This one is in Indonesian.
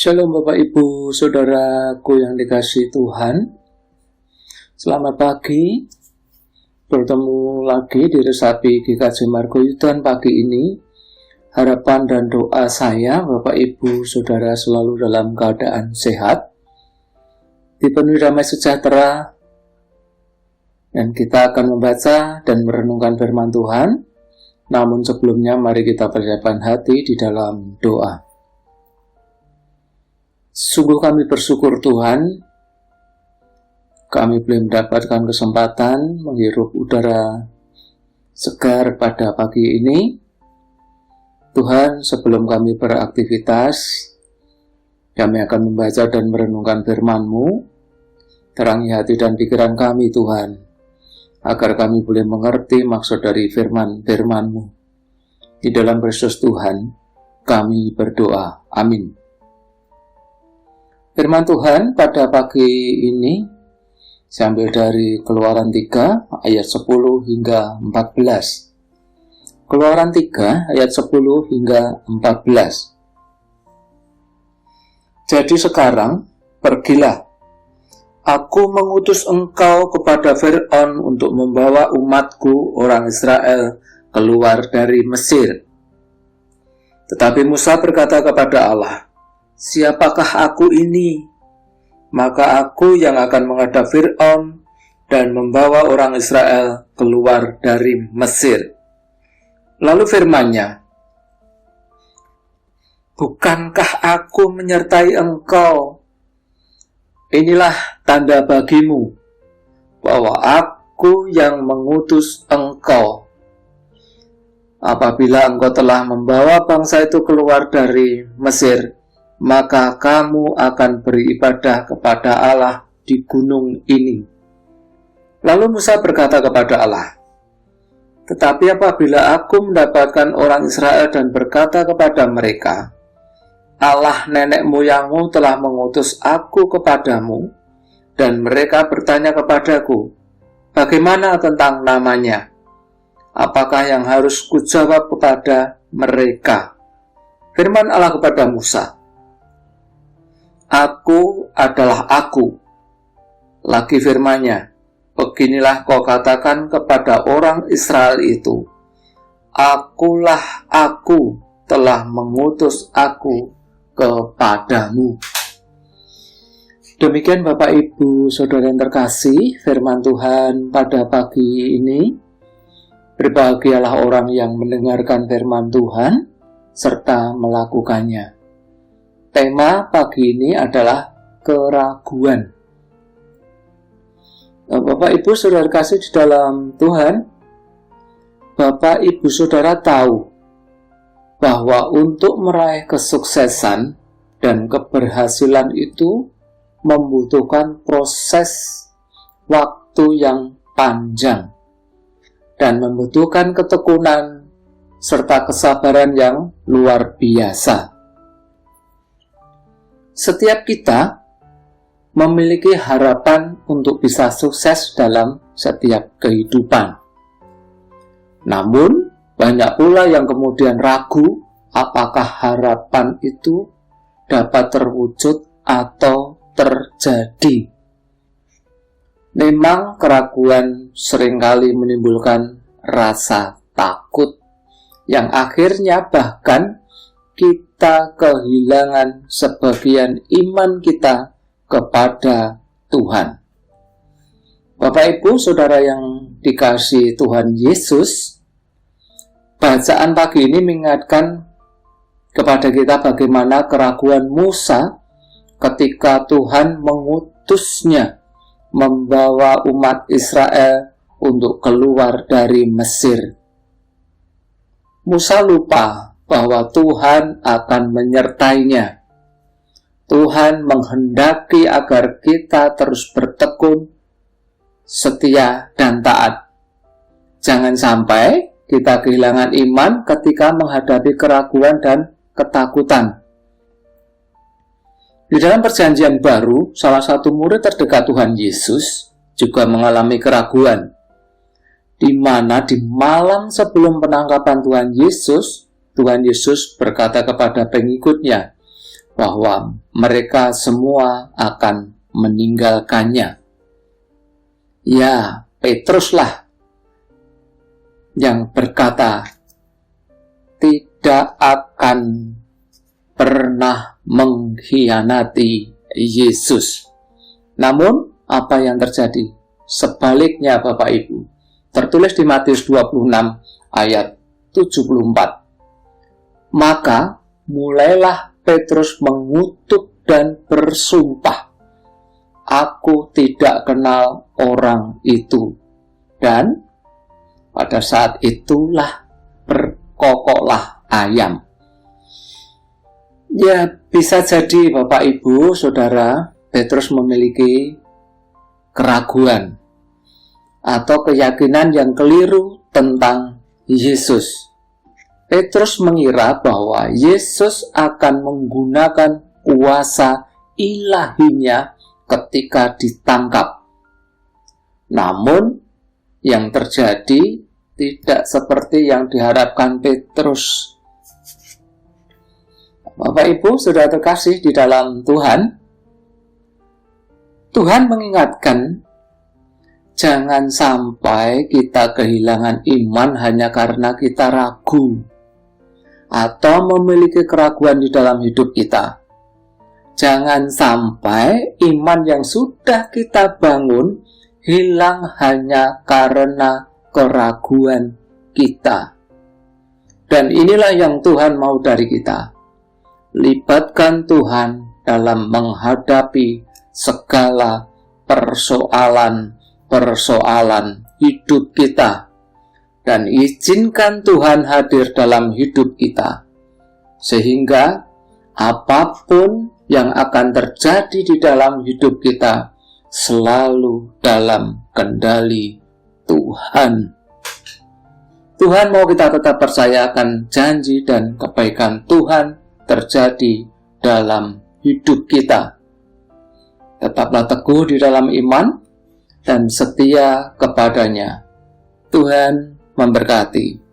Shalom Bapak Ibu Saudaraku yang dikasihi Tuhan. Selamat pagi. Bertemu lagi di Resapi GKJ Margoyudan pagi ini. Harapan dan doa saya Bapak Ibu Saudara selalu dalam keadaan sehat, dipenuhi damai sejahtera, dan kita akan membaca dan merenungkan firman Tuhan. Namun sebelumnya mari kita persiapkan hati di dalam doa. Sungguh kami bersyukur Tuhan, kami boleh mendapatkan kesempatan menghirup udara segar pada pagi ini. Tuhan, sebelum kami beraktivitas, kami akan membaca dan merenungkan firman-Mu. Terangi hati dan pikiran kami Tuhan, agar kami boleh mengerti maksud dari firman-Mu. Di dalam Kristus Tuhan, kami berdoa. Amin. Firman Tuhan pada pagi ini saya ambil dari Keluaran 3 ayat 10 hingga 14. Keluaran 3 ayat 10 hingga 14. Jadi sekarang pergilah, aku mengutus engkau kepada Fir'aun untuk membawa umatku orang Israel keluar dari Mesir. Tetapi Musa berkata kepada Allah, siapakah aku ini? Maka aku yang akan menghadap Fir'aun dan membawa orang Israel keluar dari Mesir. Lalu firman-Nya, bukankah aku menyertai engkau? Inilah tanda bagimu bahwa aku yang mengutus engkau. Apabila engkau telah membawa bangsa itu keluar dari Mesir, maka kamu akan beribadah kepada Allah di gunung ini. Lalu Musa berkata kepada Allah, tetapi apabila aku mendapatkan orang Israel dan berkata kepada mereka, Allah nenek moyangmu telah mengutus aku kepadamu, dan mereka bertanya kepadaku, bagaimana tentang namanya? Apakah yang harus kujawab kepada mereka? Firman Allah kepada Musa, aku adalah aku. Lagi firman-Nya, beginilah kau katakan kepada orang Israel itu, akulah aku telah mengutus aku kepadamu. Demikian Bapak Ibu Saudara yang terkasih, firman Tuhan pada pagi ini. Berbahagialah orang yang mendengarkan firman Tuhan serta melakukannya. Tema pagi ini adalah keraguan. Bapak Ibu Saudara kasih di dalam Tuhan, Bapak Ibu Saudara tahu bahwa untuk meraih kesuksesan dan keberhasilan itu membutuhkan proses waktu yang panjang dan membutuhkan ketekunan serta kesabaran yang luar biasa. Setiap kita memiliki harapan untuk bisa sukses dalam setiap kehidupan. Namun, banyak pula yang kemudian ragu apakah harapan itu dapat terwujud atau terjadi. Memang keraguan seringkali menimbulkan rasa takut, yang akhirnya bahkan kita kehilangan sebagian iman kita kepada Tuhan. Bapak Ibu Saudara yang dikasihi Tuhan Yesus, bacaan pagi ini mengingatkan kepada kita bagaimana keraguan Musa ketika Tuhan mengutusnya membawa umat Israel untuk keluar dari Mesir. Musa lupa bahwa Tuhan akan menyertainya. Tuhan menghendaki agar kita terus bertekun, setia, dan taat. Jangan sampai kita kehilangan iman ketika menghadapi keraguan dan ketakutan. Di dalam perjanjian baru, salah satu murid terdekat Tuhan Yesus juga mengalami keraguan, di mana di malam sebelum penangkapan Tuhan Yesus berkata kepada pengikutnya, bahwa mereka semua akan meninggalkannya. Ya, Petruslah yang berkata, tidak akan pernah mengkhianati Yesus. Namun, apa yang terjadi? Sebaliknya, Bapak Ibu. Tertulis di Matius 26 ayat 74. Maka, mulailah Petrus mengutuk dan bersumpah, aku tidak kenal orang itu. Dan pada saat itulah berkokoklah ayam. Ya, bisa jadi Bapak Ibu, Saudara, Petrus memiliki keraguan atau keyakinan yang keliru tentang Yesus. Petrus mengira bahwa Yesus akan menggunakan kuasa ilahinya ketika ditangkap. Namun, yang terjadi tidak seperti yang diharapkan Petrus. Bapak Ibu, Saudara terkasih di dalam Tuhan, Tuhan mengingatkan, jangan sampai kita kehilangan iman hanya karena kita ragu atau memiliki keraguan di dalam hidup kita. Jangan sampai iman yang sudah kita bangun hilang hanya karena keraguan kita. Dan inilah yang Tuhan mau dari kita. Libatkan Tuhan dalam menghadapi segala persoalan hidup kita. Dan izinkan Tuhan hadir dalam hidup kita. Sehingga apapun yang akan terjadi di dalam hidup kita selalu dalam kendali Tuhan. Tuhan mau kita tetap percaya akan janji dan kebaikan Tuhan terjadi dalam hidup kita. Tetaplah teguh di dalam iman dan setia kepadanya. Tuhan memberkati.